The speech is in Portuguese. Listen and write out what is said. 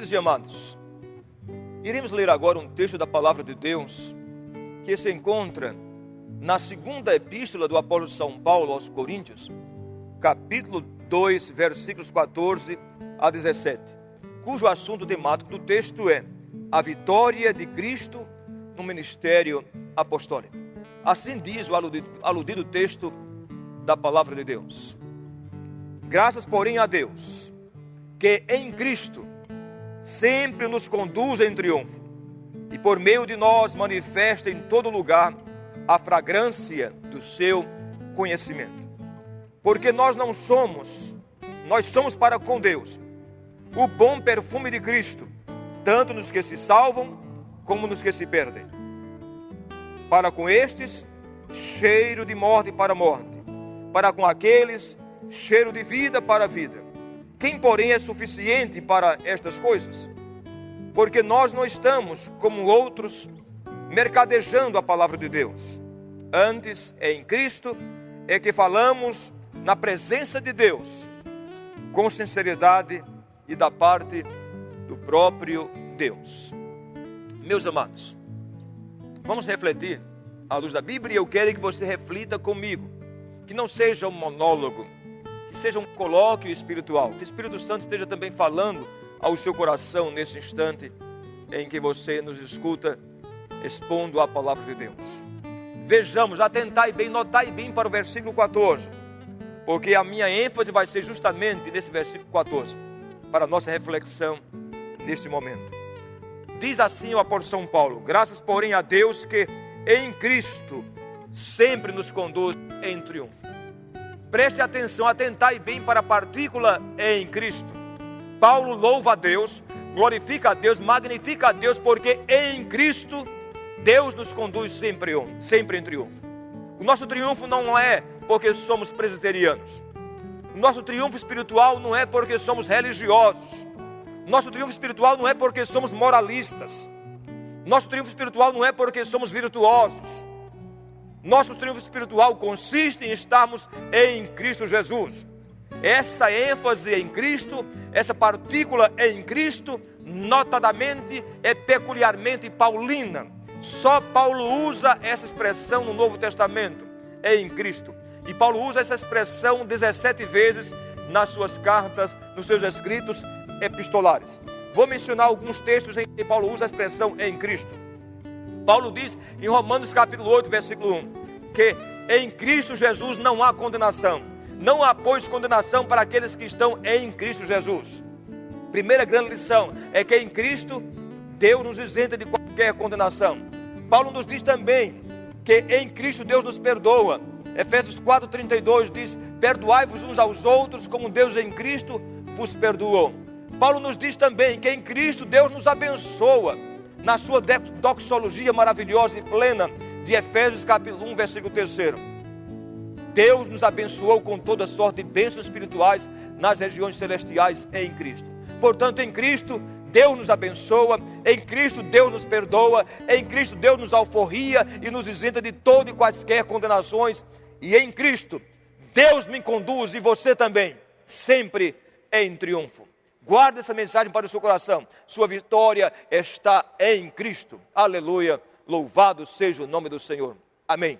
Queridos e amados, iremos ler agora um texto da palavra de Deus que se encontra na segunda epístola do apóstolo São Paulo aos Coríntios, capítulo 2, versículos 14 a 17, cujo assunto temático do texto é a vitória de Cristo no ministério apostólico. Assim diz o aludido texto da palavra de Deus. Graças, porém, a Deus, que em Cristo sempre nos conduz em triunfo, e por meio de nós manifesta em todo lugar a fragrância do seu conhecimento. Porque nós somos para com Deus o bom perfume de Cristo, tanto nos que se salvam como nos que se perdem. Para com estes, cheiro de morte para a morte, para com aqueles, cheiro de vida para a vida. Quem, porém, é suficiente para estas coisas? Porque nós não estamos, como outros, mercadejando a palavra de Deus. Antes, em Cristo, é que falamos na presença de Deus, com sinceridade e da parte do próprio Deus. Meus amados, vamos refletir à luz da Bíblia, e eu quero que você reflita comigo, que não seja um monólogo, que seja um colóquio espiritual, que o Espírito Santo esteja também falando ao seu coração nesse instante em que você nos escuta expondo a palavra de Deus. Vejamos, atentai bem, notai bem para o versículo 14, porque a minha ênfase vai ser justamente nesse versículo 14, para a nossa reflexão neste momento. Diz assim o apóstolo São Paulo: graças, porém, a Deus que em Cristo sempre nos conduz em triunfo. Preste atenção, atentai bem para a partícula em Cristo. Paulo louva a Deus, glorifica a Deus, magnifica a Deus, porque em Cristo Deus nos conduz sempre em triunfo. O nosso triunfo não é porque somos presbiterianos. O nosso triunfo espiritual não é porque somos religiosos. O nosso triunfo espiritual não é porque somos moralistas. Nosso triunfo espiritual não é porque somos virtuosos. Nosso triunfo espiritual consiste em estarmos em Cristo Jesus. Essa ênfase em Cristo, essa partícula em Cristo, notadamente, é peculiarmente paulina. Só Paulo usa essa expressão no Novo Testamento, em Cristo. E Paulo usa essa expressão 17 vezes nas suas cartas, nos seus escritos epistolares. Vou mencionar alguns textos em que Paulo usa a expressão em Cristo. Paulo diz em Romanos capítulo 8, versículo 1, que em Cristo Jesus não há condenação. Não há, pois, condenação para aqueles que estão em Cristo Jesus. Primeira grande lição é que em Cristo Deus nos isenta de qualquer condenação. Paulo nos diz também que em Cristo Deus nos perdoa. Efésios 4:32 diz: perdoai-vos uns aos outros como Deus em Cristo vos perdoou. Paulo nos diz também que em Cristo Deus nos abençoa, na sua doxologia maravilhosa e plena de Efésios capítulo 1, versículo 3. Deus nos abençoou com toda sorte de bênçãos espirituais nas regiões celestiais em Cristo. Portanto, em Cristo Deus nos abençoa, em Cristo Deus nos perdoa, em Cristo Deus nos alforria e nos isenta de todas e quaisquer condenações, e em Cristo Deus me conduz, e você também, sempre em triunfo. Guarde essa mensagem para o seu coração. Sua vitória está em Cristo. Aleluia. Louvado seja o nome do Senhor. Amém.